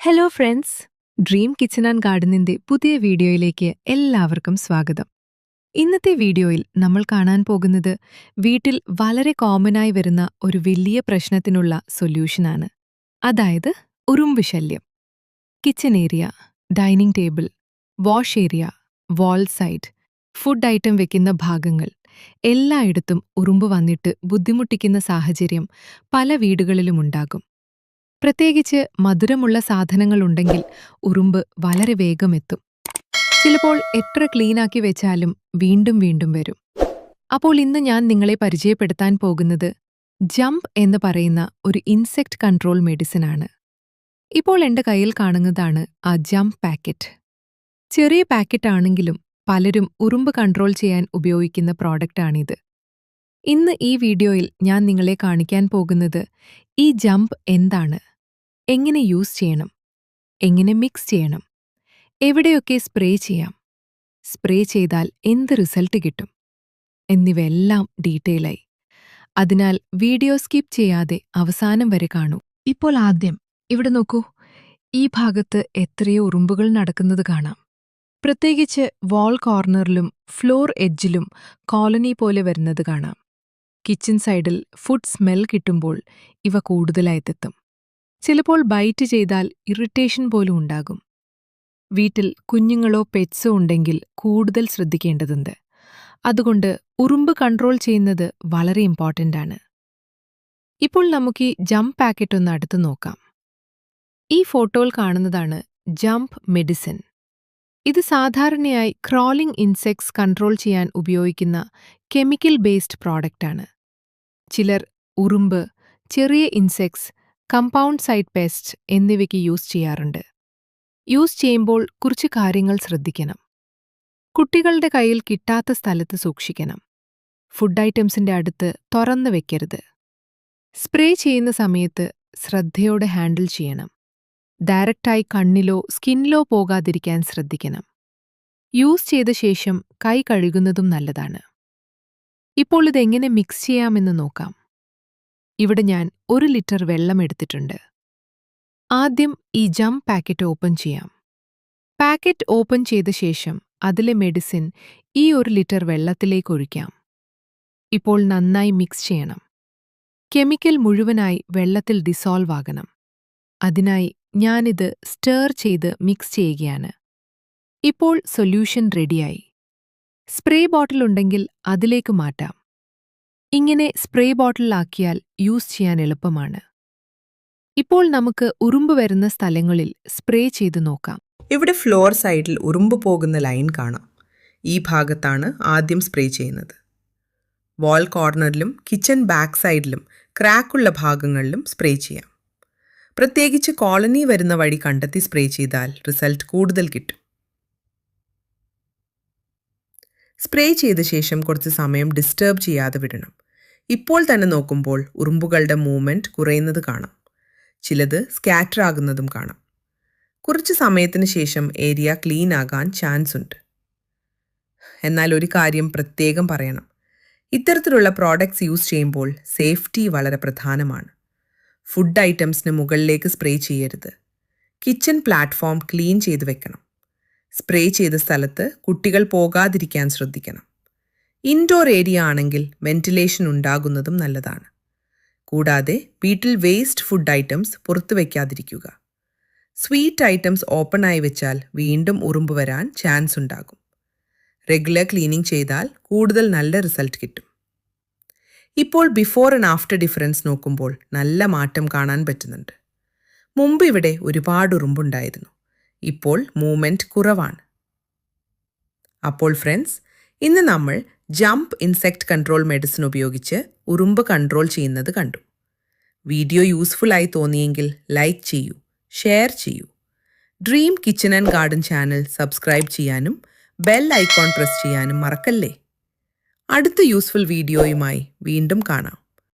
Hello friends, dream kitchen and ഗാർഡനിന്റെ പുതിയ വീഡിയോയിലേക്ക് എല്ലാവർക്കും സ്വാഗതം. ഇന്നത്തെ വീഡിയോയിൽ നമ്മൾ കാണാൻ പോകുന്നത് വീട്ടിൽ വളരെ കോമണായി വരുന്ന ഒരു വലിയ പ്രശ്നത്തിനുള്ള സൊല്യൂഷനാണ്. അതായത് ഉറുമ്പ് ശല്യം. Kitchen area, dining table, wash area, wall side, food item വെക്കുന്ന ഭാഗങ്ങൾ എല്ലായിടത്തും ഉറുമ്പ് വന്നിട്ട് ബുദ്ധിമുട്ടിക്കുന്ന സാഹചര്യം പല വീടുകളിലുമുണ്ടാകും. പ്രത്യേകിച്ച് മധുരമുള്ള സാധനങ്ങളുണ്ടെങ്കിൽ ഉറുമ്പ് വളരെ വേഗം എത്തും. ചിലപ്പോൾ എത്ര ക്ലീനാക്കി വെച്ചാലും വീണ്ടും വീണ്ടും വരും. അപ്പോൾ ഇന്ന് ഞാൻ നിങ്ങളെ പരിചയപ്പെടുത്താൻ പോകുന്നത് ജംപ് എന്ന് പറയുന്ന ഒരു ഇൻസെക്ട് കൺട്രോൾ മെഡിസിൻ ആണ്. ഇപ്പോൾ എന്റെ കയ്യിൽ കാണുന്നതാണ് ആ ജംപ് പാക്കറ്റ്. ചെറിയ പാക്കറ്റ് ആണെങ്കിലും പലരും ഉറുമ്പ് കൺട്രോൾ ചെയ്യാൻ ഉപയോഗിക്കുന്ന പ്രോഡക്റ്റാണിത്. ഇന്ന് ഈ വീഡിയോയിൽ ഞാൻ നിങ്ങളെ കാണിക്കാൻ പോകുന്നത് ഈ ജംപ് എന്താണ്, എങ്ങനെ യൂസ് ചെയ്യണം, എങ്ങനെ മിക്സ് ചെയ്യണം, എവിടെയൊക്കെ സ്പ്രേ ചെയ്യാം, സ്പ്രേ ചെയ്താൽ എന്ത് റിസൾട്ട് കിട്ടും എന്നിവയെല്ലാം ഡീറ്റെയിലായി. അതിനാൽ വീഡിയോ സ്കിപ്പ് ചെയ്യാതെ അവസാനം വരെ കാണൂ. ഇപ്പോൾ ആദ്യം ഇവിടെ നോക്കൂ, ഈ ഭാഗത്ത് എത്രയോ ഉറുമ്പുകൾ നടക്കുന്നത് കാണാം. പ്രത്യേകിച്ച് വാൾ കോർണറിലും ഫ്ലോർ എഡ്ജിലും കോളനി പോലെ വരുന്നത് കാണാം. കിച്ചൺ സൈഡിൽ ഫുഡ് സ്മെൽ കിട്ടുമ്പോൾ ഇവ കൂടുതലായെത്തും. ചിലപ്പോൾ ബൈറ്റ് ചെയ്താൽ ഇറിറ്റേഷൻ പോലും ഉണ്ടാകും. വീട്ടിൽ കുഞ്ഞുങ്ങളോ പെറ്റ്സോ ഉണ്ടെങ്കിൽ കൂടുതൽ ശ്രദ്ധിക്കേണ്ടതുണ്ട്. അതുകൊണ്ട് ഉറുമ്പ് കൺട്രോൾ ചെയ്യുന്നത് വളരെ ഇമ്പോർട്ടൻ്റ് ആണ്. ഇപ്പോൾ നമുക്ക് ഈ ജംപ് പാക്കറ്റ് ഒന്ന് അടുത്ത് നോക്കാം. ഈ ഫോട്ടോയിൽ കാണുന്നതാണ് ജംപ് മെഡിസിൻ. ഇത് സാധാരണയായി ക്രോളിംഗ് ഇൻസെക്ട്സ് കൺട്രോൾ ചെയ്യാൻ ഉപയോഗിക്കുന്ന കെമിക്കൽ ബേസ്ഡ് പ്രോഡക്റ്റാണ്. ചിലർ ഉറുമ്പ്, ചെറിയ ഇൻസെക്ട്സ്, കമ്പൗണ്ട് സൈഡ് പെസ്റ്റ് എന്നിവയ്ക്ക് യൂസ് ചെയ്യാറുണ്ട്. യൂസ് ചെയ്യുമ്പോൾ കുറച്ച് കാര്യങ്ങൾ ശ്രദ്ധിക്കണം. കുട്ടികളുടെ കയ്യിൽ കിട്ടാത്ത സ്ഥലത്ത് സൂക്ഷിക്കണം. ഫുഡ് ഐറ്റംസിന്റെ അടുത്ത് തുറന്നു വെക്കരുത്. സ്പ്രേ ചെയ്യുന്ന സമയത്ത് ശ്രദ്ധയോടെ ഹാൻഡിൽ ചെയ്യണം. ഡയറക്റ്റായി കണ്ണിലോ സ്കിന്നിലോ പോകാതിരിക്കാൻ ശ്രദ്ധിക്കണം. യൂസ് ചെയ്ത ശേഷം കൈ കഴുകുന്നതും നല്ലതാണ്. ഇപ്പോൾ ഇതെങ്ങനെ മിക്സ് ചെയ്യാമെന്ന് നോക്കാം. ഇവിടെ ഞാൻ 1 ലിറ്റർ വെള്ളം എടുത്തിട്ടുണ്ട്. ആദ്യം ഈ ജംപ് പാക്കറ്റ് ഓപ്പൺ ചെയ്യാം. പാക്കറ്റ് ഓപ്പൺ ചെയ്ത ശേഷം അതിലെ മെഡിസിൻ ഈ 1 ലിറ്റർ വെള്ളത്തിലേക്ക് ഒഴിക്കാം. ഇപ്പോൾ നന്നായി മിക്സ് ചെയ്യണം. കെമിക്കൽ മുഴുവനായി വെള്ളത്തിൽ ഡിസോൾവ് ആകണം. അതിനായി ഞാനിത് സ്റ്റർ ചെയ്ത് മിക്സ് ചെയ്യുകയാണ്. ഇപ്പോൾ സൊല്യൂഷൻ റെഡിയായി. സ്പ്രേ ബോട്ടിലുണ്ടെങ്കിൽ അതിലേക്ക് മാറ്റാം. ഇങ്ങനെ സ്പ്രേ ബോട്ടിലാക്കിയാൽ യൂസ് ചെയ്യാൻ എളുപ്പമാണ്. ഇപ്പോൾ നമുക്ക് ഉറുമ്പ് വരുന്ന സ്ഥലങ്ങളിൽ സ്പ്രേ ചെയ്ത് നോക്കാം. ഇവിടെ ഫ്ലോർ സൈഡിൽ ഉറുമ്പ് പോകുന്ന ലൈൻ കാണാം. ഈ ഭാഗത്താണ് ആദ്യം സ്പ്രേ ചെയ്യുന്നത്. വാൾ കോർണറിലും കിച്ചൺ ബാക്ക് സൈഡിലും ക്രാക്കുള്ള ഭാഗങ്ങളിലും സ്പ്രേ ചെയ്യാം. പ്രത്യേകിച്ച് കോളനി വരുന്ന വഴി കണ്ടെത്തി സ്പ്രേ ചെയ്താൽ റിസൾട്ട് കൂടുതൽ കിട്ടും. സ്പ്രേ ചെയ്ത ശേഷം കുറച്ച് സമയം ഡിസ്റ്റർബ് ചെയ്യാതെ വിടണം. ഇപ്പോൾ തന്നെ നോക്കുമ്പോൾ ഉറുമ്പുകളുടെ മൂവ്മെൻറ്റ് കുറയുന്നത് കാണാം. ചിലത് സ്കാറ്റർ ആകുന്നതും കാണാം. കുറച്ച് സമയത്തിന് ശേഷം ഏരിയ ക്ലീൻ ആകാൻ ചാൻസ് ഉണ്ട്. എന്നാൽ ഒരു കാര്യം പ്രത്യേകം പറയണം. ഇത്തരത്തിലുള്ള പ്രോഡക്ട്സ് യൂസ് ചെയ്യുമ്പോൾ സേഫ്റ്റി വളരെ പ്രധാനമാണ്. ഫുഡ് ഐറ്റംസിന് മുകളിലേക്ക് സ്പ്രേ ചെയ്യരുത്. കിച്ചൺ പ്ലാറ്റ്ഫോം ക്ലീൻ ചെയ്ത് വെക്കണം. സ്പ്രേ ചെയ്ത സ്ഥലത്ത് കുട്ടികൾ പോകാതിരിക്കാൻ ശ്രദ്ധിക്കണം. ഇൻഡോർ ഏരിയ ആണെങ്കിൽ വെന്റിലേഷൻ ഉണ്ടാകുന്നതും നല്ലതാണ്. കൂടാതെ വീട്ടിൽ വേസ്റ്റ് ഫുഡ് ഐറ്റംസ് പുറത്തു വയ്ക്കാതിരിക്കുക. സ്വീറ്റ് ഐറ്റംസ് ഓപ്പണായി വെച്ചാൽ വീണ്ടും ഉറുമ്പ് വരാൻ ചാൻസ് ഉണ്ടാകും. റെഗുലർ ക്ലീനിങ് ചെയ്താൽ കൂടുതൽ നല്ല റിസൾട്ട് കിട്ടും. ഇപ്പോൾ ബിഫോർ ആൻഡ് ആഫ്റ്റർ ഡിഫറൻസ് നോക്കുമ്പോൾ നല്ല മാറ്റം കാണാൻ പറ്റുന്നുണ്ട്. മുമ്പ് ഇവിടെ ഒരുപാട് ഉറുമ്പുണ്ടായിരുന്നു. ഇപ്പോൾ മൂവ്മെൻറ്റ് കുറവാണ്. അപ്പോൾ ഫ്രണ്ട്സ്, ഇന്ന് നമ്മൾ ജംപ് ഇൻസെക്ട് കൺട്രോൾ മെഡിസിൻ ഉപയോഗിച്ച് ഉറുമ്പ് കൺട്രോൾ ചെയ്യുന്നത് കണ്ടു. വീഡിയോ യൂസ്ഫുൾ ആയി തോന്നിയെങ്കിൽ ലൈക്ക് ചെയ്യൂ, ഷെയർ ചെയ്യൂ. Dream kitchen and garden channel subscribe ചെയ്യാനും ബെൽ ഐക്കോൺ പ്രസ് ചെയ്യാനും മറക്കല്ലേ. അടുത്ത യൂസ്ഫുൾ വീഡിയോയുമായി വീണ്ടും കാണാം.